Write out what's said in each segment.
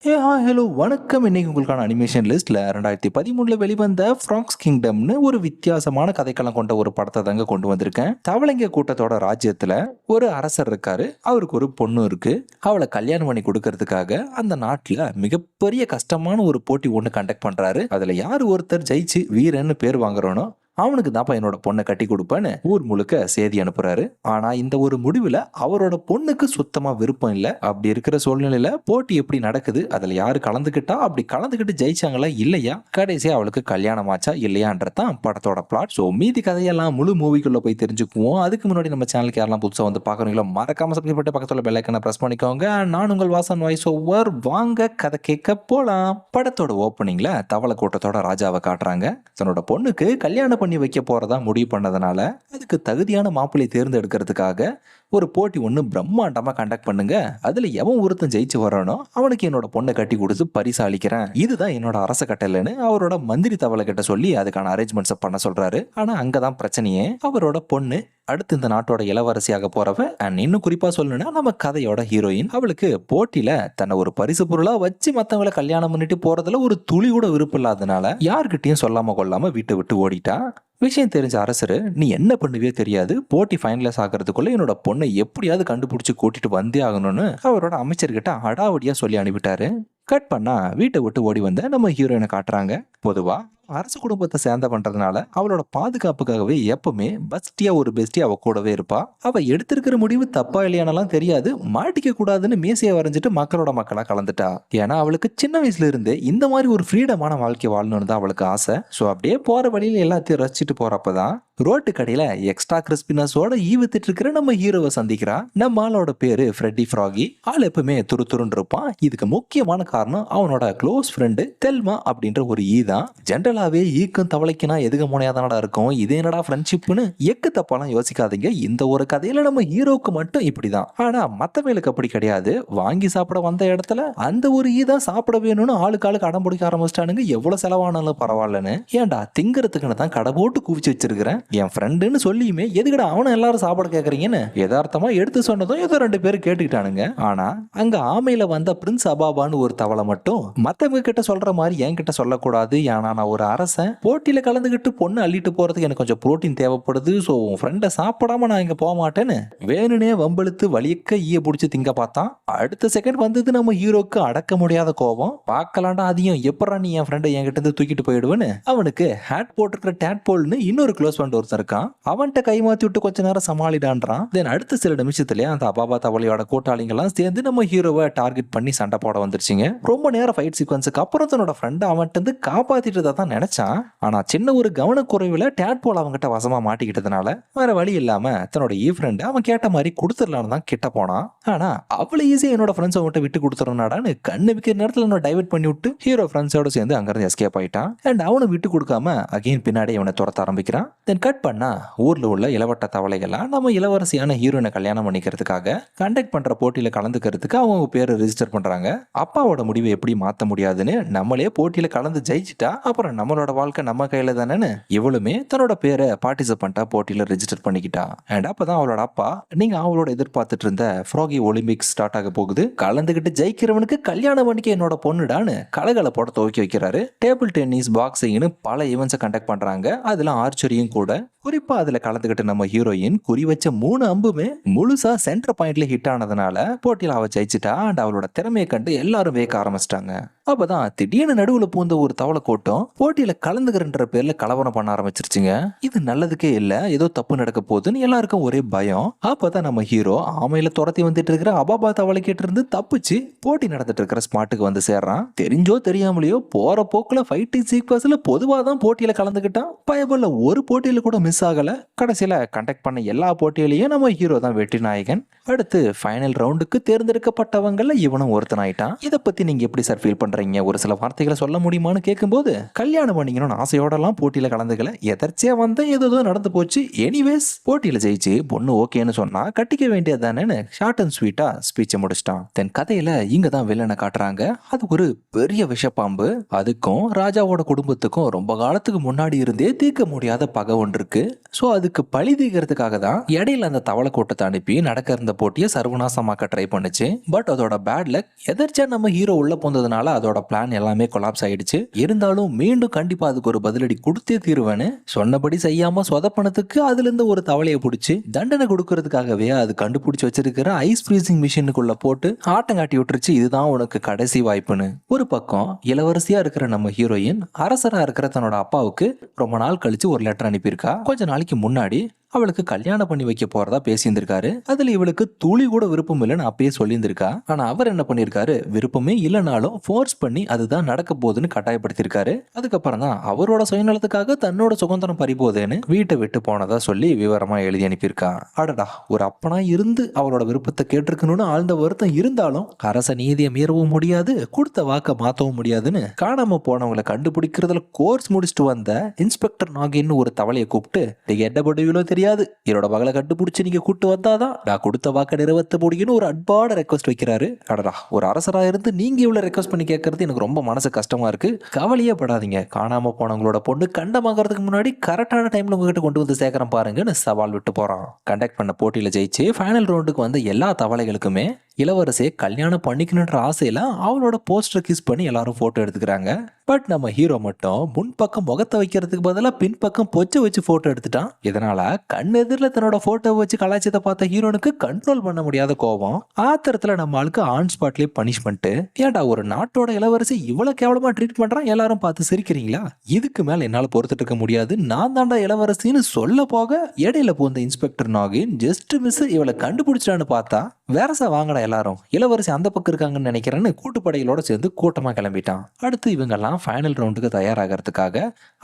Hello வணக்கம். இன்னைக்கு உங்களுக்கான அனிமேஷன் லிஸ்ட்ல 2013 வெளிவந்த ஃப்ராக்ஸ் கிங்டம்னு ஒரு வித்தியாசமான கதைக்களம் கொண்ட ஒரு படத்தை தாங்க கொண்டு வந்திருக்கேன். தவளைங்க கூட்டத்தோட ராஜ்யத்துல ஒரு அரசர் இருக்காரு. அவருக்கு ஒரு பொண்ணு இருக்கு. அவளை கல்யாணம் பண்ணி கொடுக்கறதுக்காக அந்த நாட்டுல மிகப்பெரிய கஷ்டமான ஒரு போட்டி ஒன்று கண்டக்ட் பண்றாரு. அதுல யார் ஒருத்தர் ஜெயிச்சு வீரன்னு பேர் வாங்குறானோ அவனுக்கு தான்ப்பா என்னோட பொண்ணை கட்டி கொடுப்பேன்னு ஊர் முழுக்க செய்தி அனுப்புறாரு. ஆனா இந்த ஒரு முடிவுல அவரோட பொண்ணுக்கு சுத்தமா விருப்பம் இல்ல. அப்படி இருக்கிற சூழ்நிலையில போட்டி எப்படி நடக்குது, அதுல யாரு கலந்துகிட்டா, அப்படி கலந்துகிட்டு ஜெயிச்சாங்களா இல்லையா, கடைசியா அவளுக்கு கல்யாணம் ஆச்சா இல்லையான்றதான் படத்தோட பிளாட். ஸோ மீதி கதையெல்லாம் முழு மூவிக்குள்ள போய் தெரிஞ்சுக்குவோம். அதுக்கு முன்னாடி நம்ம சேனலுக்கு யாரெல்லாம் புதுசா வந்து பாக்குறீங்களோ மறக்காம சப்ஸ்கிரைப் பண்ணி பக்கத்துல பெல் ஐக்கனை பிரஸ் பண்ணிக்கோங்க. நான் உங்கள் வாசன் வாய்ஸ் ஓவர். வாங்க கதை கேட்க போலாம். படத்தோட ஓப்பனிங்ல தவளை கூட்டத்தோட ராஜாவை காட்டுறாங்க. தன்னோட பொண்ணுக்கு கல்யாணம் பண்ணி வைக்க போறதா முடிவு பண்ணதுனால அதுக்கு தகுதியான மாப்பிள்ளை தேர்ந்தெடுக்கிறதுக்காக ஒரு போட்டி ஒன்று பிரம்மாண்டமா கண்டக்ட் பண்ணுங்க. அதுல எவன் ஒருத்தன் ஜெயிச்சு வரானோ அவனுக்கு என்னோட பொண்ணை கட்டி கொடுத்து பரிசு அளிக்கிறேன். இதுதான் என்னோட அரச கட்டளைன்னு அவரோட மந்திரி தவளை கிட்ட சொல்லி அதுக்கான அரேஞ்ச்மெண்ட்ஸ் பண்ண சொல்றாரு. ஆனா அங்கதான் பிரச்சனையே. அவரோட பொண்ணு அடுத்து இந்த நாட்டோட இளவரசியாக போறவ, அண்ட் இன்னும் குறிப்பா சொல்லணும்னா நம்ம கதையோட ஹீரோயின். அவளுக்கு போட்டியில தன்னை ஒரு பரிசு பொருளா வச்சு மத்தவங்களை கல்யாணம் பண்ணிட்டு போறதுல ஒரு துளி கூட விருப்பம் இல்லாதனால யார்கிட்டயும் சொல்லாம கொள்ளாம வீட்டை விட்டு ஓடிட்டா. விஷயம் தெரிஞ்ச அரசரு, நீ என்ன பண்ணுவே தெரியாது, போட்டி ஃபைனலைஸ் ஆகிறதுக்குள்ள என்னோட பொண்ணை எப்படியாவது கண்டுபிடிச்சு கூட்டிட்டு வந்தே ஆகணும்னு அவரோட அமைச்சர்கிட்ட அடாவடியா சொல்லி அனுப்பிட்டாரு. கட் பண்ணா வீட்டை விட்டு ஓடி வந்த நம்ம ஹீரோயினை காட்டுறாங்க. பொதுவா அரசு குடும்பத்தை சேர்ந்த பண்றதுனால அவளோட பாதுகாப்புக்காகவே எப்பவுமே பஸ்டியா ஒரு பெஸ்டி அவ கூடவே இருப்பா. அவ எடுத்திருக்கிற முடிவு தப்பா இல்லையானலாம் தெரியாது, மாட்டிக்க கூடாதுன்னு மீசையை வரைஞ்சிட்டு மக்களோட மக்களா கலந்துட்டா. ஏன்னா அவளுக்கு சின்ன வயசுல இருந்தே இந்த மாதிரி ஒரு ஃப்ரீடமான வாழ்க்கை வாழணும்னு தான் அவளுக்கு ஆசை. ஸோ அப்படியே போற வழியில எல்லாத்தையும் ரசிச்சுட்டு போறப்பதான் ரோட்டு கடையில எக்ஸ்ட்ரா கிறிஸ்பினஸோட ஈவத்துட்டு இருக்கிற நம்ம ஹீரோவை சந்திக்கிறா. நம்ம ஆளோட பேரு ஃப்ரெட்டி ஃப்ராகி. ஆள் எப்பவுமே துருத்துருன்னு இருப்பான். இதுக்கு முக்கியமான காரணம் அவனோட க்ளோஸ் ஃப்ரெண்டு தெல்மா அப்படின்ற ஒரு ஈ தான். ஜென்ரலாவே ஈக்கும் தவளைக்குனா எதுக முனையாதானடா இருக்கும், இது என்னடா ஃப்ரெண்ட்ஷிப்னு எக்கு தப்பாலாம் யோசிக்காதீங்க. இந்த ஒரு கதையில நம்ம ஹீரோக்கு மட்டும் இப்படிதான். ஆனா மத்தவங்களுக்கு அப்படி கிடையாது. வாங்கி சாப்பிட வந்த இடத்துல அந்த ஒரு ஈ தான் சாப்பிட வேணும்னு ஆளுக்கு அடம் பிடிக்க ஆரம்பிச்சிட்டானுங்க. எவ்வளவு செலவானாலும் பரவாயில்லன்னு. ஏன்டா திங்கிறதுக்குன்னு தான் கடை போட்டு குவிச்சு வச்சிருக்கிறேன், என் ஃப்ரெண்டுன்னு சொல்லியுமே எதுக்கடா அவனை எல்லாரும் சாப்பாடு கேட்கறீங்கன்னு யதார்த்தமா எடுத்து சொன்னதும் ஏதோ 2 பேரும் கேட்டுக்கிட்டானுங்க. ஆனா அங்க ஆமையில வந்த பிரின்ஸ் அபாபான்னு ஒரு தவளை மட்டும் மத்தவங்க கிட்ட சொல்ற மாதிரி என்கிட்ட சொல்லக்கூடாது, ஏன்னா நான் ஒரு அரசன், போட்டியில கலந்துகிட்டு பொண்ணு அள்ளிட்டு போறதுக்கு எனக்கு கொஞ்சம் புரோட்டீன் தேவைப்படுது, ஸோ உன் ஃப்ரெண்டை சாப்பிடாம நான் இங்க போக மாட்டேன்னு வேணுனே வம்பெழுத்து வலியக்க ஈய பிடிச்சி திங்க பார்த்தான். அடுத்த செகண்ட் வந்தது நம்ம ஹீரோக்கு அடக்க முடியாத கோபம். பார்க்கலாண்டா அதையும், எப்படா நீ என் ஃப்ரெண்டை என்கிட்ட இருந்து தூக்கிட்டு போயிடுவேன்னு அவனுக்கு ஹேட் போட்டிருக்கிற டேட் போல்னு இன்னொரு க்ளோஸ் ஃப்ரெண்ட் ஒருத்தர் இருக்கான். அவன்கிட்ட கை மாத்தி விட்டு கொஞ்ச நேரம் சமாளிடான்றான். தென் அடுத்த சில நிமிஷத்துலயே அந்த அபாபா தவளையோட கூட்டாளிங்கெல்லாம் சேர்ந்து நம்ம ஹீரோவை டார்கெட் பண்ணி சண்டை போட வந்துருச்சுங்க. ரொம்ப நேரம் ஃபைட் சீக்வன்ஸுக்கு அப்புறம் தன்னோட ஃப்ரெண்ட் அவன்கிட்ட இருந்து காப்பாத்திட்டு தான் நினைச்சான். ஆனா சின்ன ஒரு கவனக்குறைவுல டேட் போல் அவங்ககிட்ட வசமா மாட்டிக்கிட்டதுனால வேற வழி இல்லாம தன்னோட ஈ ஃப்ரெண்ட் அவன் கேட்ட மாதிரி கொடுத்துடலான்னு தான் கிட்ட போனான். ஆனா அவ்வளவு ஈஸியா என்னோட ஃப்ரெண்ட்ஸ் அவன்கிட்ட விட்டு கொடுத்துறனாடான்னு கண்ணு விக்கிற நேரத்துல என்ன டைவர்ட் பண்ணி விட்டு ஹீரோ ஃப்ரெண்ட்ஸோட சேர்ந்து அங்கிருந்து எஸ்கேப் ஆயிட்டான். அண்ட் அவனை விட்டு கொடுக்காம அகைன் பின்னாடி அவனை துரத்த ஆரம்பிக்கிறான். தென் கட் பண்ணா ஊர்ல உள்ள இளவட்ட தவளைகள்லாம் நம்ம இளவரசியான ஹீரோயினை கல்யாணம் பண்ணிக்கிறதுக்காக கண்டக்ட் பண்ற போட்டியில கலந்துக்கிறதுக்கு அவங்க பேரை ரெஜிஸ்டர் பண்றாங்க. அப்பாவோட முடிவை எப்படி மாத்த முடியாதுன்னு நம்மளே போட்டியில கலந்து ஜெயிச்சிட்டா அப்புறம் நம்மளோட வாழ்க்கை நம்ம கையில தானேன்னு இவளுமே தன்னோட பேரை பார்ட்டிசிபென்ட்டா போட்டியில ரெஜிஸ்டர் பண்ணிக்கிட்டா. அண்ட் அப்பதான் அவளோட அப்பா, நீங்க அவளோட எதிர்பார்த்துட்டு இருந்த ஃப்ராகி ஒலிம்பிக்ஸ் ஸ்டார்ட் ஆக போகுது, கலந்துகிட்டு ஜெயிக்கிறவனுக்கு கல்யாணம் பண்ணிக்க என்னோட பொண்ணுடான்னு கலகல போட துவக்கி வைக்கிறாரு. டேபிள் டென்னிஸ், பாக்ஸிங்னு பல ஈவெண்ட்ஸை கண்டக்ட் பண்றாங்க. அதெல்லாம் ஆர்ச்சரியும் கூட. குறிப்பா அதுல கலந்துகிட்டு நம்ம ஹீரோயின் குறி வச்ச 3 அம்புமே முழுசா சென்டர் பாயிண்ட்ல ஹிட் ஆனதுனால போட்டியில அவ ஜெயிச்சிட்டா. அண்ட் அவளோட திறமையை கண்டு எல்லாரும் வேக்க ஆரம்பிச்சிட்டாங்க. அப்பதான் திடீர்னு நடுவுல பூந்த ஒரு தவளை கூட்டம் போட்டியில கலந்துக்கிறன்ற பேர்ல கலவரம் பண்ண ஆரம்பிச்சிருச்சுங்க. இது நல்லதுக்கே இல்ல, ஏதோ தப்பு நடக்க போகுதுன்னு எல்லாருக்கும் ஒரே பயம். அப்பதான் நம்ம ஹீரோ ஆமையில துரத்தி வந்துட்டு இருக்கிற அபாபா தவளை கிட்ட இருந்து தப்பிச்சு போட்டி நடந்துட்டு இருக்கிற ஸ்பாட்டுக்கு வந்து சேர்றான். தெரிஞ்சோ தெரியாமலையோ போற போக்குல ஃபைட்டிங் சீக்வன்ஸ்ல பொதுவா தான் போட்டியில கலந்துக்கிட்டான். பயபுள்ள ஒரு போட்டியில கூட மிஸ் ஆகல. கடைசியில கண்டக்ட் பண்ண எல்லா போட்டியிலையும் நம்ம ஹீரோ தான் வெற்றி நாயகன். அடுத்து ஃபைனல் ரவுண்டுக்கு தேர்ந்தெடுக்கப்பட்டவங்கல இவனும் ஒருத்தன் ஆயிட்டான். இதை பத்தி நீங்க எப்படி சார் ஃபீல் பண்றீங்க, ஒரு சில வார்த்தைகளை சொல்ல முடியுமான்னு கேட்கும்போது, கல்யாணம் பண்ணிக்கணும்னு ஆசையோடலாம் போட்டியில கலந்துக்கல, எதர்ச்சியா வந்த ஏதோ நடந்து போச்சு. எனிவேஸ் போட்டியில ஜெயிச்சு பொண்ணு ஓகேன்னு சொன்னா கட்டிக்க வேண்டியது தானேன்னு ஷார்ட் அண்ட் ஸ்வீட்டா ஸ்பீச்சை முடிச்சிட்டான். தென் கதையில இங்க தான் வில்லனை காட்டுறாங்க. அது ஒரு பெரிய விஷப்பாம்பு. அதுக்கும் ராஜாவோட குடும்பத்துக்கும் ரொம்ப காலத்துக்கு முன்னாடி இருந்தே தீர்க்க முடியாத பகை ஒன்று இருக்கு. ஸோ அதுக்கு பழி தீர்க்கறதுக்காக தான் இடையில அந்த தவளை கூட்டத்தை அனுப்பி நடக்க இருந்த போட்டியை சர்வநாசமாக்க ட்ரை பண்ணுச்சு. பட் அதோட பேட் லக் எதர்ச்சியா நம்ம ஹீரோ உள்ள போனதுனால அதோட பிளான் எல்லாமே கொலாப்ஸ் ஆயிடுச்சு. இருந்தாலும் மீண்டும் கண்டிப்பா அதுக்கு ஒரு பதிலடி கொடுத்தே தீருவேன்னு சொன்னபடி செய்யாம சொதப்பனத்துக்கு அதுல இருந்து ஒரு தவளையை பிடிச்சி தண்டனை கொடுக்கறதுக்காகவே அது கண்டுபிடிச்சு வச்சிருக்கிற ஐஸ் ஃப்ரீசிங் மிஷினுக்குள்ள போட்டு ஆட்டம் காட்டி விட்டுருச்சு. இதுதான் உனக்கு கடைசி வாய்ப்புன்னு. ஒரு பக்கம் இளவரசியா இருக்கிற நம்ம ஹீரோயின் அரசரா இருக்கிற தன்னோட அப்பாவுக்கு ரொம்ப நாள் கழிச்சு ஒரு லெட்டர் அனுப்பியிருக்கா. கொஞ்ச நாளைக்கு முன்னாடி அவளுக்கு கல்யாணம் பண்ணி வைக்க போறதா பேசியிருந்திருக்காரு. அதுல இவளுக்கு துளி கூட விருப்பம் இல்லைன்னு அப்பயே சொல்லியிருந்திருக்கா. ஆனா அவர் என்ன பண்ணிருக்காரு, விருப்பமே இல்லைனாலும் ஃபோர்ஸ் பண்ணி அதுதான் நடக்க போகுதுன்னு கட்டாயப்படுத்திருக்காரு. அதுக்கப்புறம் தான் அவரோட சுயநலத்துக்காக தன்னோட சுதந்திரம் பறிபோதேன்னு வீட்டை விட்டு போனதா சொல்லி விவரமா எழுதி அனுப்பியிருக்கா. அடடா, ஒரு அப்பனா இருந்து அவளோட விருப்பத்தை கேட்டிருக்கணும்னு ஆழ்ந்த வருத்தம் இருந்தாலும் அரச நீதியை மீறவும் முடியாது, கொடுத்த வாக்க மாத்தவும் முடியாதுன்னு காணாம போனவங்களை கண்டுபிடிக்கிறதுல கோர்ஸ் முடிச்சுட்டு வந்த இன்ஸ்பெக்டர் நாகின்னு ஒரு தவளையை கூப்பிட்டு எடப்படுவிலோ தெரியாது, என்னோட மகளை கண்டுபிடிச்சு நீங்க கூட்டு வந்தாதான் நான் கொடுத்த வாக்க நிறைவேற்ற முடியும்னு ஒரு அன்பான ரெக்வஸ்ட் வைக்கிறாரு. அடடா, ஒரு அரசரா இருந்து நீங்க இவ்வளவு ரெக்வஸ்ட் பண்ணி கேட்கறது எனக்கு ரொம்ப மனசு கஷ்டமா இருக்கு. கவலையே படாதீங்க, காணாம போனவங்களோட பொண்ணு கண்டமாகறதுக்கு முன்னாடி கரெக்டான டைம்ல உங்ககிட்ட கொண்டு வந்து சேர்க்கறேன் பாருங்கன்னு சவால் விட்டு போறான். கண்டக்ட் பண்ண போட்டியில ஜெயிச்சு ஃபைனல் ரவுண்டுக்கு வந்த எல்லா தவளைகளுக்குமே இளவரசியை கல்யாணம் பண்ணிக்கணுன்ற ஆசையில அவளோட போஸ்டர் கிஸ் பண்ணி எல்லாரும் போட்டோ எடுத்துக்கிறாங்க. பட் நம்ம ஹீரோ மட்டும் முன்பக்கம் முகத்தை வைக்கிறதுக்கு பதிலாக பின்பக்கம் பொச்சை வச்சு போட்டோ எடுத்துட்டான். இதனால கண் எதிரில் தன்னோட போட்டோ வச்சு கலாச்சாரத்தை பார்த்த ஹீரோனுக்கு கண்ட்ரோல் பண்ண முடியாத கோபம். ஆத்திரத்துல நம்ம ஆளுக்கு ஆன் ஸ்பாட்லயே பனிஷ்மெண்ட். ஏன்டா ஒரு நாட்டோட இளவரசி இவ்வளவு கேவலமா ட்ரீட் பண்றான், எல்லாரும் பார்த்து சிரிக்கிறீங்களா? இதுக்கு மேல என்னால பொறுத்துட்டு இருக்க முடியாது, நான் தாண்டா இளவரசின்னு சொல்ல போக இடையில போந்த இன்ஸ்பெக்டர் நாகின் ஜஸ்ட் மிஸ் இவளை கண்டுபிடிச்சான்னு பார்த்தா வேறசா வாங்கடா எல்லாரும், இளவரசி அந்த பக்கம் இருக்காங்கன்னு நினைக்கிறேன்னு கூட்டுப்படைகளோட சேர்ந்து கூட்டமா கிளம்பிட்டான். அடுத்து இவங்கெல்லாம் ஃபைனல் ரவுண்டுக்கு தயாராகிறதுக்காக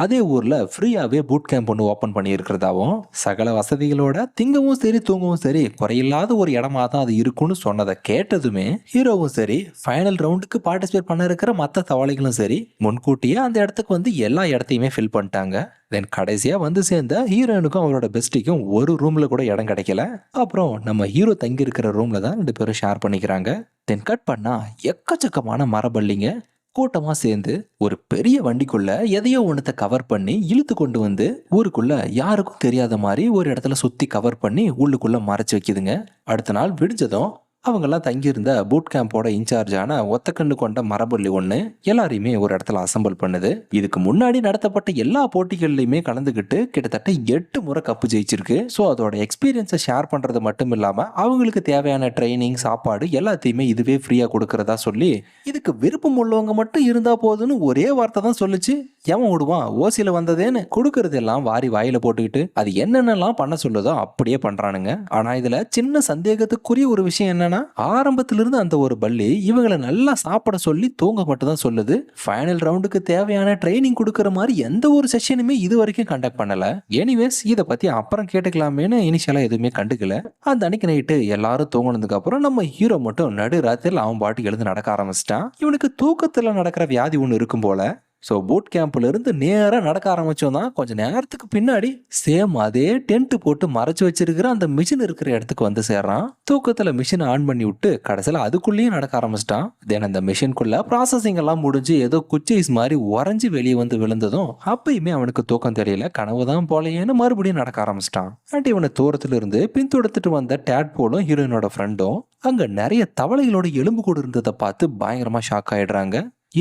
அதே ஊர்ல ஃப்ரீயாவே பூட் கேம்ப் ஒன்று ஓபன் பண்ணி இருக்கிறதாவும் சகல வசதிகளோட திங்கவும் சரி தூங்கவும் சரி குறையில்லாத ஒரு இடமா தான் அது இருக்கும்னு சொன்னதை கேட்டதுமே ஹீரோவும் சரி ஃபைனல் ரவுண்டுக்கு பார்ட்டிசிபேட் பண்ண இருக்கிற மற்ற தவளைகளும் சரி முன்கூட்டியே அந்த இடத்துக்கு வந்து எல்லா இடத்தையுமே ஃபில் பண்ணிட்டாங்க. தென் கடைசியா வந்து சேர்ந்த ஹீரோயினுக்கும் அவரோட பெஸ்டிக்கும் ஒரு ரூம்ல கூட இடம் கிடைக்கல. அப்புறம் நம்ம ஹீரோ தங்கி இருக்கிற ரூம்ல தான் 2 பேரும் ஷேர் பண்ணிக்கிறாங்க. தென் கட் பண்ணா எக்கச்சக்கமான மரபள்ளிங்க கூட்டமா சேர்ந்து ஒரு பெரிய வண்டிக்குள்ள எதையோ ஒன்றத்தை கவர் பண்ணி இழுத்து கொண்டு வந்து ஊருக்குள்ள யாருக்கும் தெரியாத மாதிரி ஒரு இடத்துல சுத்தி கவர் பண்ணி உள்ளுக்குள்ள மறைச்சு வைக்குதுங்க. அடுத்த நாள் விடிஞ்சதும் அவங்கெல்லாம் தங்கியிருந்த பூட் கேம்போட இன்சார்ஜான ஒத்தக்கண்ணு கொண்ட மரபள்ளி ஒன்று எல்லாரையுமே ஒரு இடத்துல அசம்பிள் பண்ணுது. இதுக்கு முன்னாடி நடத்தப்பட்ட எல்லா போட்டிகள்லையுமே கலந்துக்கிட்டு கிட்டத்தட்ட 8 முறை கப்பு ஜெயிச்சிருக்கு. ஸோ அதோட எக்ஸ்பீரியன்ஸை ஷேர் பண்ணுறது மட்டும் இல்லாமல் அவங்களுக்கு தேவையான ட்ரைனிங் சாப்பாடு எல்லாத்தையுமே இதுவே ஃப்ரீயாக கொடுக்கறதா சொல்லி இதுக்கு விருப்பம் உள்ளவங்க மட்டும் இருந்தால் போதுன்னு ஒரே வார்த்தை தான் சொல்லிச்சு. எவன் விடுவான், ஓசியில் வந்ததேன்னு கொடுக்கறதெல்லாம் வாரி வாயில போட்டுக்கிட்டு அது என்னென்னலாம் பண்ண சொல்லுதோ அப்படியே பண்றானுங்க. ஆனா இதுல சின்ன சந்தேகத்துக்குரிய ஒரு விஷயம் என்னன்னா ஆரம்பத்திலிருந்து அந்த ஒரு பள்ளி இவங்களை நல்லா சாப்பிட சொல்லி தூங்க மட்டும் தான் சொல்லுது. ஃபைனல் ரவுண்டுக்கு தேவையான ட்ரைனிங் கொடுக்கற மாதிரி எந்த ஒரு செஷனுமே இது வரைக்கும் கண்டக்ட் பண்ணல. எனிவேஸ் இதை பத்தி அப்புறம் கேட்டுக்கலாமேன்னு இனிஷியலா எதுவுமே கண்டுக்கல. அந்த அன்னைக்கு நைட்டு எல்லாரும் தூங்கினதுக்கு அப்புறம் நம்ம ஹீரோ மட்டும் நடு ராத்திரில் அவன் பாட்டுக்கு எழுந்து நடக்க ஆரம்பிச்சிட்டான். இவனுக்கு தூக்கத்துல நடக்கிற வியாதி ஒன்று இருக்கும் போல. ஸோ பூட் கேம்ப்ல இருந்து நேராக நடக்க ஆரம்பிச்சோம் தான் கொஞ்சம் நேரத்துக்கு பின்னாடி சேம் அதே டென்ட் போட்டு மறைச்சு வச்சிருக்கிற அந்த மிஷின் இருக்கிற இடத்துக்கு வந்து சேர்றான். தூக்கத்தில் மிஷினை ஆன் பண்ணி விட்டு கடைசியில் அதுக்குள்ளேயும் நடக்க ஆரம்பிச்சிட்டான். தென் அந்த மிஷின்குள்ள ப்ராசஸிங் எல்லாம் முடிஞ்சு ஏதோ குச்சைஸ் மாதிரி உறைஞ்சி வெளியே வந்து விழுந்ததும் அப்பயுமே அவனுக்கு தூக்கம் தெரியல, கனவு தான் போலையேன்னு மறுபடியும் நடக்க ஆரம்பிச்சிட்டான். அண்ட் இவனை தூரத்துல இருந்து பின்தொடர்த்துட்டு வந்த டேட் போலும் ஹீரோயினோட ஃப்ரெண்டும் அங்க நிறைய தவளைகளோட எலும்பு கூடு இருந்ததை பார்த்து பயங்கரமா ஷாக் ஆயிடுறாங்க.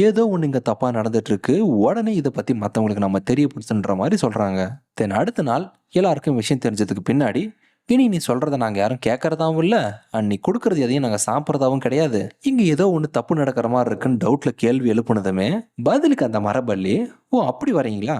ஏதோ ஒன்று இங்கே தப்பாக நடந்துட்டு இருக்கு, உடனே இதை பற்றி மற்றவங்களுக்கு நம்ம தெரியப்படுத்துன்ற மாதிரி சொல்கிறாங்க. தென் அடுத்த நாள் எல்லாருக்கும் விஷயம் தெரிஞ்சதுக்கு பின்னாடி இனி நீ சொல்கிறத நாங்கள் யாரும் கேட்கறதாவும் இல்லை, நீ கொடுக்கறது எதையும் நாங்கள் சாப்பிட்றதாவும் கிடையாது, இங்கே ஏதோ ஒன்று தப்பு நடக்கிற மாதிரி இருக்குன்னு டவுட்டில் கேள்வி எழுப்புனதுமே பதிலுக்கு அந்த மரபள்ளி, ஓ அப்படி வரீங்களா,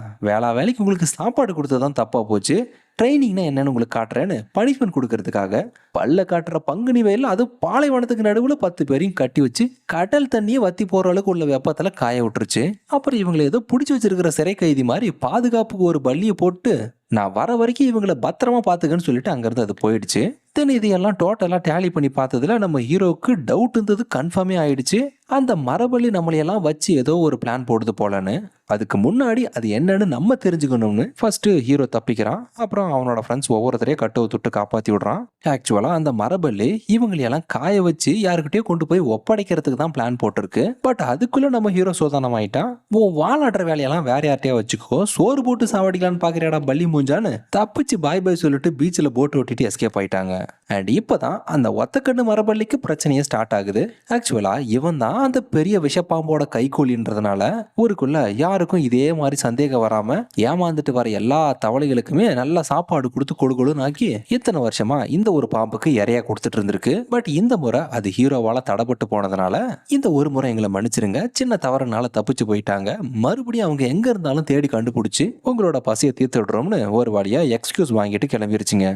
வேலைக்கு உங்களுக்கு சாப்பாடு கொடுத்ததான் தப்பாக போச்சு, ட்ரைனிங்னா என்னன்னு உங்களுக்கு காட்டுறேன்னு பனிஷ்மெண்ட் கொடுக்கறதுக்காக பல்ல காட்டுற பங்குனி வயலில் அது பாலைவனத்துக்கு நடுவில் 10 பேரையும் கட்டி வச்சு கடல் தண்ணியை வத்தி போகிற அளவுக்கு உள்ள வெப்பத்தில் காய விட்டுருச்சு. அப்புறம் இவங்களை ஏதோ பிடிச்சி வச்சிருக்கிற சிறை கைதி மாதிரி பாதுகாப்புக்கு ஒரு பள்ளியை போட்டு நான் வர வரைக்கும் இவங்களை பத்திரமா பார்த்துக்கன்னு சொல்லிட்டு அங்கேருந்து அது போயிடுச்சு. தென் இதையெல்லாம் டோட்டலா டேலி பண்ணி பார்த்ததுல நம்ம ஹீரோவுக்கு டவுட் இருந்தது கன்ஃபார்மே ஆயிடுச்சு. அந்த மரபலி நம்மளையெல்லாம் வச்சு ஏதோ ஒரு பிளான் போடுது போலன்னு. அதுக்கு முன்னாடி அது என்னன்னு நம்ம தெரிஞ்சுக்கணும்னு ஃபர்ஸ்ட் ஹீரோ தப்பிக்கிறான். அப்புறம் அவனோட ஃப்ரெண்ட்ஸ் ஒவ்வொருத்தரையே கட்டை தொட்டு காப்பாத்தி விடுறான். ஆக்சுவலா அந்த மரபலி இவங்களையெல்லாம் காய வச்சு யாருக்கிட்டயோ கொண்டு போய் ஒப்படைக்கிறதுக்கு தான் பிளான் போட்டிருக்கு. பட் அதுக்குள்ள நம்ம ஹீரோ சோதனம் ஆயிட்டான். உன் வாலாடுற வேலையெல்லாம் வேற யார்ட்டையா வச்சுக்கோ, சோறு போட்டு சாவடிக்கலான்னு பாக்குறியாடா பள்ளி மூஞ்சான்னு தப்பிச்சு பாய் பாய் சொல்லிட்டு பீச்சில் போட்டு ஓட்டிட்டு எஸ்கேப் ஆயிட்டாங்க. அண்ட் இப்பதான் அந்த ஒத்தக்கண்ணு மரபள்ளிக்கு பிரச்சனையே ஸ்டார்ட் ஆகுது. ஆக்சுவலா இவன் தான் அந்த பெரிய விஷப்பாம்போட கைகூலின்றதுனால ஊருக்குள்ள யாருக்கும் இதே மாதிரி சந்தேகம் வராம ஏமாந்துட்டு வர எல்லா தவளைகளுக்குமே நல்ல சாப்பாடு கொடுத்து கொடுன்னு ஆக்கி இத்தனை வருஷமா இந்த ஒரு பாம்புக்கு இறையா கொடுத்துட்டு இருந்திருக்கு. பட் இந்த முறை அது ஹீரோவால தடப்பட்டு போனதுனால இந்த ஒரு முறை எங்களை மன்னிச்சிருங்க, சின்ன தவறுனால தப்பிச்சு போயிட்டாங்க, மறுபடியும் அவங்க எங்க இருந்தாலும் தேடி கண்டுபிடிச்சு உங்களோட பசியை தீர்த்து விடுறோம்னு ஒரு வழியா எக்ஸ்கியூஸ் வாங்கிட்டு கிளம்பிருச்சுங்க.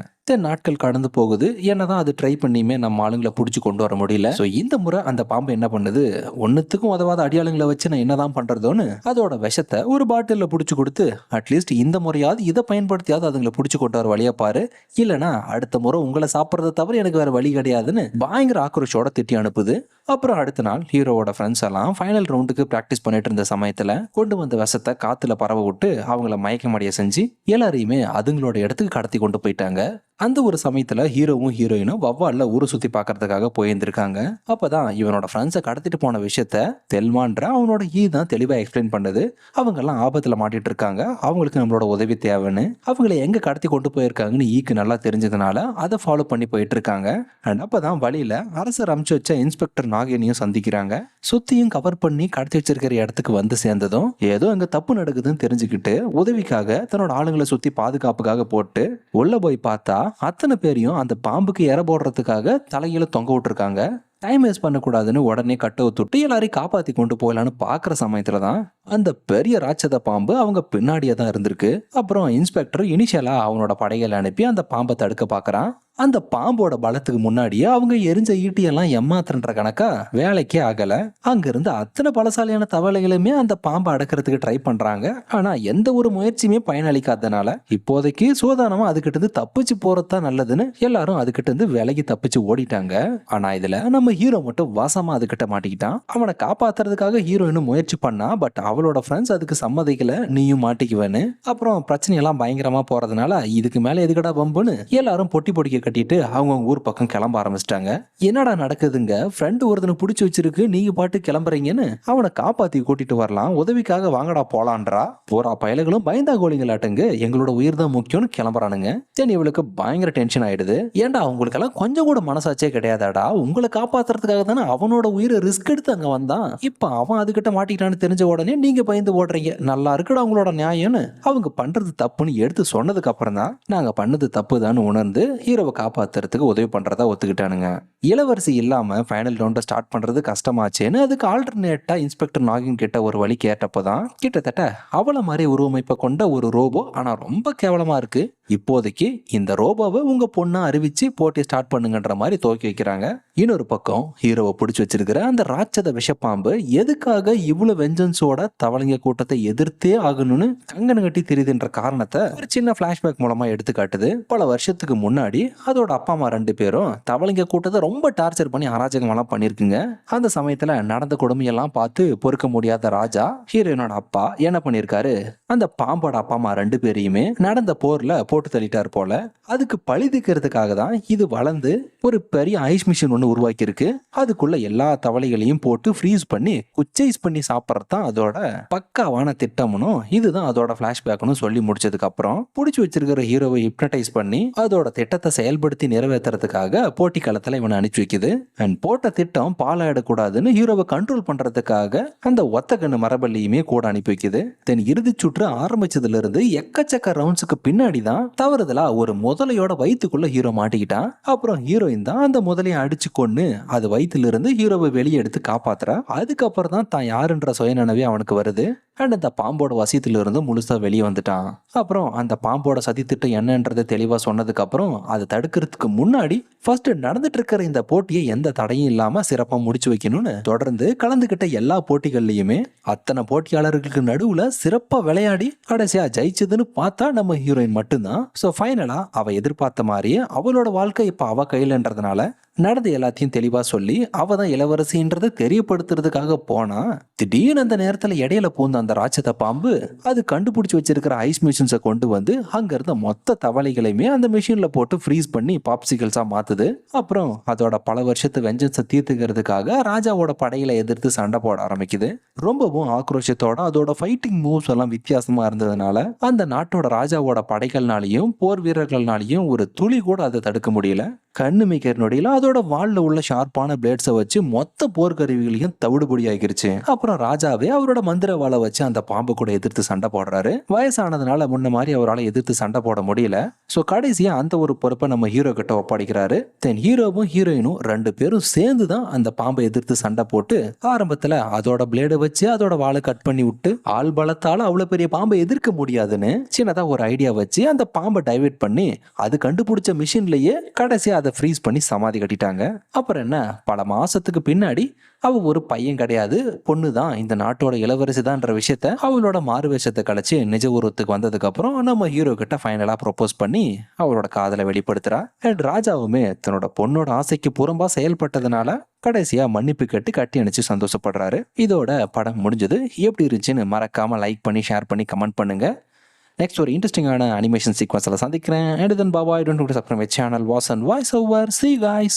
நாட்கள் கடந்து போகுது. என்னதான் அது ட்ரை பண்ணியுமே நம்ம ஆளுங்களை பிடிச்சி கொண்டு வர முடியல. ஸோ இந்த முறை அந்த பாம்பு என்ன பண்ணுது, ஒன்னுத்துக்கும் உதவாத அடியாளுங்களை வச்சு நான் என்னதான் பண்றதோன்னு அதோட விஷத்தை ஒரு பாட்டில பிடிச்சி கொடுத்து அட்லீஸ்ட் இந்த முறையாவது இதை பயன்படுத்தியாவது அதுங்களை பிடிச்சி கொண்டு வர வழியா பாரு, இல்லைனா அடுத்த முறை உங்களை சாப்பிட்றத தவிர எனக்கு வேற வழி கிடையாதுன்னு பயங்கர ஆக்ரோஷோட திட்டி அனுப்புது. அப்புறம் அடுத்த நாள் ஹீரோவோட ஃப்ரெண்ட்ஸ் எல்லாம் ஃபைனல் ரவுண்டுக்கு ப்ராக்டிஸ் பண்ணிட்டு இருந்த சமயத்துல கொண்டு வந்த விஷத்தை காத்துல பரவ விட்டு அவங்கள மயக்கமடைய செஞ்சு எல்லாரையுமே அதுங்களோட இடத்துக்கு கடத்தி கொண்டு போயிட்டாங்க. அந்த ஒரு சமயத்துல ஹீரோவும் ஹீரோயினும் வவ்வால்ல ஊரை சுத்தி பாக்குறதுக்காக போயிருந்திருக்காங்க. அப்பதான் இவனோட ஃப்ரெண்ட்ஸை கடத்திட்டு போன விஷயத்த தெல்மான்ற அவனோட தான் தெளிவா எக்ஸ்பிளைன் பண்ணது. அவங்க எல்லாம் ஆபத்துல மாட்டிட்டு இருக்காங்க, அவங்களுக்கு நம்மளோட உதவி தேவைன்னு. அவங்களை எங்க கடத்தி கொண்டு போயிருக்காங்கன்னு ஈக்கு நல்லா தெரிஞ்சதுனால அதை ஃபாலோ பண்ணி போயிட்டு இருக்காங்க. அண்ட் அப்பதான் வழியில அரசர் அனுப்பிச்சு வச்ச இன்ஸ்பெக்டர் நாகேனியும் சந்திக்கிறாங்க. சுத்தியும் கவர் பண்ணி கடத்தி வச்சிருக்கிற இடத்துக்கு வந்து சேர்ந்ததும் ஏதோ அங்க தப்பு நடக்குதுன்னு தெரிஞ்சுக்கிட்டு உதவிக்காக தன்னோட ஆளுங்களை சுத்தி பாதுகாப்புக்காக போட்டு உள்ள போய் பார்த்தா அத்தனை பேரையும் அந்த பாம்புக்கு இற போடுறதுக்காக தலையில தொங்க விட்டுருக்காங்க. டைம் வேஸ்ட் பண்ணக்கூடாதுன்னு உடனே கட்டை தொட்டு எல்லாரையும் காப்பாத்தி கொண்டு போகலான்னு பாக்குற சமயத்துல தான் அந்த பெரிய ராட்சத பாம்பு அவங்க பின்னாடியே தான் இருந்திருக்கு. அப்புறம் இன்ஸ்பெக்டர் இனிஷியலா அவனோட படைகளை அனுப்பி அந்த பாம்பை தடுக்க பாக்குறான். அந்த பாம்போட பலத்துக்கு முன்னாடியே அவங்க எரிஞ்ச ஈட்டியெல்லாம் ஏமாத்துற கணக்கா வேலைக்கே ஆகல. அங்கிருந்து அத்தனை பலசாலியான தவளைகளுமே அந்த பாம்பை அடக்கிறதுக்கு ட்ரை பண்றாங்க. ஆனா எந்த ஒரு முயற்சியுமே பயனளிக்காதனால இப்போதைக்கு சோதானமா அதுகிட்ட இருந்து தப்பிச்சு போறதுதான் நல்லதுன்னு எல்லாரும் அதுகிட்ட இருந்து விலகி தப்பிச்சு ஓடிட்டாங்க. ஆனா இதுல நம்ம ஹீரோ மட்டும் வாசமா அதுகிட்ட மாட்டிக்கிட்டான். அவனை காப்பாத்துறதுக்காக ஹீரோயினும் முயற்சி பண்ணா. பட் அவளோட ஃப்ரெண்ட்ஸ் அதுக்கு சம்மதிக்கல, நீயும் மாட்டிக்குவேன்னு. அப்புறம் பிரச்சனையெல்லாம் பயங்கரமா போறதுனால இதுக்கு மேல எதுக்கடா பம்புன்னு எல்லாரும் பொட்டி பொடிக்க கட்டிட்டு அவங்க ஊர் பக்கம் கிளம்ப ஆரம்பிச்சிட்டாங்க. என்னடா நடக்குதுங்க, ஃப்ரெண்டு ஒருத்தனை பிடிச்சி வச்சிருக்கு, நீங்க பாட்டு கிளம்புறீங்கன்னு அவனை காப்பாத்தி கூட்டிட்டு வரலாம், உதவிக்காக வாங்கடா போலான்றா. போரா பயலுகளும் பயந்தா கோலிங்களாட்டுங்க, எங்களோட உயிர் தான் முக்கியம்னு கிளம்புறானுங்க. சரி, இவளுக்கு பயங்கர டென்ஷன் ஆயிடுது. ஏன்டா அவங்களுக்கெல்லாம் கொஞ்சம் கூட மனசாச்சே கிடையாதாடா, உங்களை காப்பாத்துறதுக்காக தானே அவனோட உயிரை ரிஸ்க் எடுத்து அங்க வந்தான், இப்ப அவன் அதுகிட்ட மாட்டிக்கிட்டான்னு தெரிஞ்ச உடனே நீங்க பயந்து ஓடுறீங்க, நல்லா இருக்குடா உங்களோட நியாயம்னு. அவங்க பண்றது தப்புன்னு எடுத்து சொன்னதுக்கு அப்புறம் தான் நாங்க பண்ணது தப்புதான்னு உணர்ந்து ஹீரோவை காப்பாத்துறதுக்கு உதவி பண்றதா ஒத்துக்கிட்டானுங்க. இளவரசி இல்லாம ஃபைனல் ரவுண்ட ஸ்டார்ட் பண்றது கஷ்டமாச்சேன்னு அதுக்கு ஆல்டர்னேட்டா இன்ஸ்பெக்டர் நாகின் கிட்ட ஒரு வழி கேட்டப்பதான் கிட்டத்தட்ட அவள மாதிரி உருவமைப்பை கொண்ட ஒரு ரோபோ, ஆனா ரொம்ப கேவலமா இருக்கு, இப்போதைக்கு இந்த ரோபோவை உங்க பொண்ணா அறிவிச்சு போட்டி ஸ்டார்ட் பண்ணுங்கன்ற மாதிரி துவக்கி வைக்கிறாங்க. இன்னொரு பக்கம் ஹீரோவை பிடிச்சி வச்சிருக்கிற அந்த ராட்சத விஷப்பாம்பு எதுக்காக இவ்வளவு வெஞ்சன்ஸோட தவளைங்க கூட்டத்தை எதிர்த்தே ஆகணும்னு கங்கன கட்டி தெரியுதுன்ற காரணத்தை ஒரு சின்ன பிளாஷ்பேக் மூலமா எடுத்து காட்டுது. பல வருஷத்துக்கு முன்னாடி அதோட அப்பா அம்மா 2 பேரும் தவளைங்க கூட்டத்தை ரொம்ப டார்ச்சர் பண்ணி அராஜகம் எல்லாம் பண்ணிருக்குங்க. அந்த சமயத்துல நடந்த கொடுமையெல்லாம் பார்த்து பொறுக்க முடியாத ராஜா ஹீரோயினோட அப்பா என்ன பண்ணிருக்காரு, அந்த பாம்போட அப்பா அம்மா 2 பேரையுமே நடந்த போர்ல போட்டு தள்ளிட்டார் போல. அதுக்கு பழிதுக்கிறதுக்காக தான் இது வளர்ந்து ஒரு பெரிய ஐஸ் மிஷின் ஒன்று உருவாக்கி இருக்கு. அதுக்குள்ள எல்லா தவளைகளையும் போட்டு ஃப்ரீஸ் பண்ணி குச்சைஸ் பண்ணி சாப்பிட்றது தான் அதோட பக்காவான திட்டம்னும் இதுதான் அதோட பிளாஷ்பேக்னு சொல்லி முடிச்சதுக்கு அப்புறம் பிடிச்சி வச்சிருக்கிற ஹீரோவை ஹிப்னடைஸ் பண்ணி அதோட திட்டத்தை செயல்படுத்தி நிறைவேற்றுறதுக்காக போட்டி களத்துல இவனை அனுப்பிச்சு வைக்குது. அண்ட் போட்ட திட்டம் பாலாயிடக்கூடாதுன்னு ஹீரோவை கண்ட்ரோல் பண்றதுக்காக அந்த ஒத்தக்கண்ணு மரபள்ளியுமே கூட அனுப்பி வைக்குது. தென் இறுதி சுற்று ஆரம்பிச்சதுல இருந்து எக்கச்சக்க ரவுண்ட்ஸுக்கு பின்னாடி தான் தவறுதலா ஒரு முதலையோட வயிற்றுக்குள்ள ஹீரோ மாட்டிக்கிட்டான். அப்புறம் ஹீரோயின் தான் அந்த முதலையை அடிச்சு கொண்டு அது வயிற்றுல இருந்து ஹீரோவை வெளியே எடுத்து காப்பாத்துறா. அதுக்கப்புறம் தான் தான் யாருன்ற சுயநினைவே அவனுக்கு வருது. அண்ட் அந்த பாம்போட வசியத்துல இருந்து முழுசா வெளியே வந்துட்டான். அப்புறம் அந்த பாம்போட சதி திட்டம் என்னன்றதை தெளிவா சொன்னதுக்கு அப்புறம் அதை தடுக்கிறதுக்கு முன்னாடி ஃபர்ஸ்ட் நடந்துட்டு இருக்கிற இந்த போட்டியை எந்த தடையும் இல்லாம சிறப்பா முடிச்சு வைக்கணும்னு தொடர்ந்து கலந்துகிட்ட எல்லா போட்டிகள்லயுமே அத்தனை போட்டியாளர்களுக்கு நடுவுல சிறப்பா விளையாடி கடைசியா ஜெயிச்சதுன்னு பார்த்தா நம்ம ஹீரோயின் மட்டும்தான். ஸோ ஃபைனலா அவ எதிர்பார்த்த மாதிரியே அவளோட வாழ்க்கை இப்ப அவ கையிலன்றதுனால நடந்து எல்லாத்தையும் தெளிவா சொல்லி அவ தான் இளவரசின்றதை தெரியப்படுத்துறதுக்காக போனா, திடீர்னு அந்த நேரத்துல இடையில பூந்த அந்த ராட்சத பாம்பு அது கண்டுபிடிச்சு வச்சிருக்கிற ஐஸ் மிஷின்ஸை கொண்டு வந்து அங்க இருந்த மொத்த தவளைகளையுமே அந்த மிஷின்ல போட்டு ஃப்ரீஸ் பண்ணி பாப்சிகல்ஸா மாத்துது. அப்புறம் அதோட பல வருஷத்து வெஞ்சன்ஸை தீர்த்துக்கிறதுக்காக ராஜாவோட படையில எதிர்த்து சண்டை போட ஆரம்பிக்குது. ரொம்பவும் ஆக்ரோஷத்தோட அதோட ஃபைட்டிங் மூவ்ஸ் எல்லாம் வித்தியாசமா இருந்ததுனால அந்த நாட்டோட ராஜாவோட படைகள்னாலையும் போர் வீரர்கள்னாலையும் ஒரு துளி கூட அதை தடுக்க முடியல. கண்ணு மிக்கிற நொடியில அதோட வால்ல உள்ள ஷார்ப்பான பிளேட்ஸை வச்சு மொத்த போர்க்கருவிகளையும் தவிடுபொடி ஆகிருச்சு. அப்புறம் ராஜாவே அவரோட மந்திர வாளை வச்சு அந்த பாம்பு கூட எதிர்த்து சண்டை போடுறாரு. வயசானதுனால முன்ன மாதிரி அவரால் எதிர்த்து சண்டை போட முடியல. ஸோ கடைசியா அந்த ஒரு பொறுப்பை நம்ம ஹீரோ கிட்ட ஒப்படைக்கிறாரு. தென் ஹீரோவும் ஹீரோயினும் ரெண்டு பேரும் சேர்ந்து தான் அந்த பாம்பை எதிர்த்து சண்டை போட்டு ஆரம்பத்துல அதோட பிளேடை வச்சு அதோட வாளை கட் பண்ணி விட்டு ஆள் பலத்தால அவ்வளவு பெரிய பாம்பை எதிர்க்க முடியாதுன்னு சின்னதா ஒரு ஐடியா வச்சு அந்த பாம்பை டைவர்ட் பண்ணி அது கண்டுபிடிச்ச மிஷின்லயே கடைசியா அதை ஃப்ரீஸ் பண்ணி சமாதி கட்டிட்டாங்க. அப்புறம் என்ன, பல மாசத்துக்கு பின்னாடி அவ ஒரு பையன் கிடையாது, பொண்ணு தான், இந்த நாட்டோட இளவரசி தான்ன்ற விஷயத்த அவளோட மாறு வேஷத்தை கழிச்சு நிஜ உருவத்துக்கு வந்ததுக்கு அப்புறம் நம்ம ஹீரோ கிட்ட ஃபைனலா ப்ரொபோஸ் பண்ணி அவளோட காதலை வெளிப்படுத்துறா. அண்ட் ராஜாவுமே தன்னோட பொண்ணோட ஆசைக்கு புறம்பா செயல்பட்டதுனால கடைசியா மன்னிப்பு கேட்டு கட்டி அணைச்சு சந்தோஷப்படுறாரு. இதோட படம் முடிஞ்சது. எப்படி இருந்துச்சுன்னு மறக்காம லைக் பண்ணி ஷேர் பண்ணி கமெண்ட் பண்ணுங்க. நெக்ஸ்ட் ஒரு இன்ட்ரெஸ்டிங்கான அனிமேஷன் சீக்வன்ஸில் சந்திக்கிறேன். And then bye bye, don't forget to subscribe my channel was and voice over. See you guys.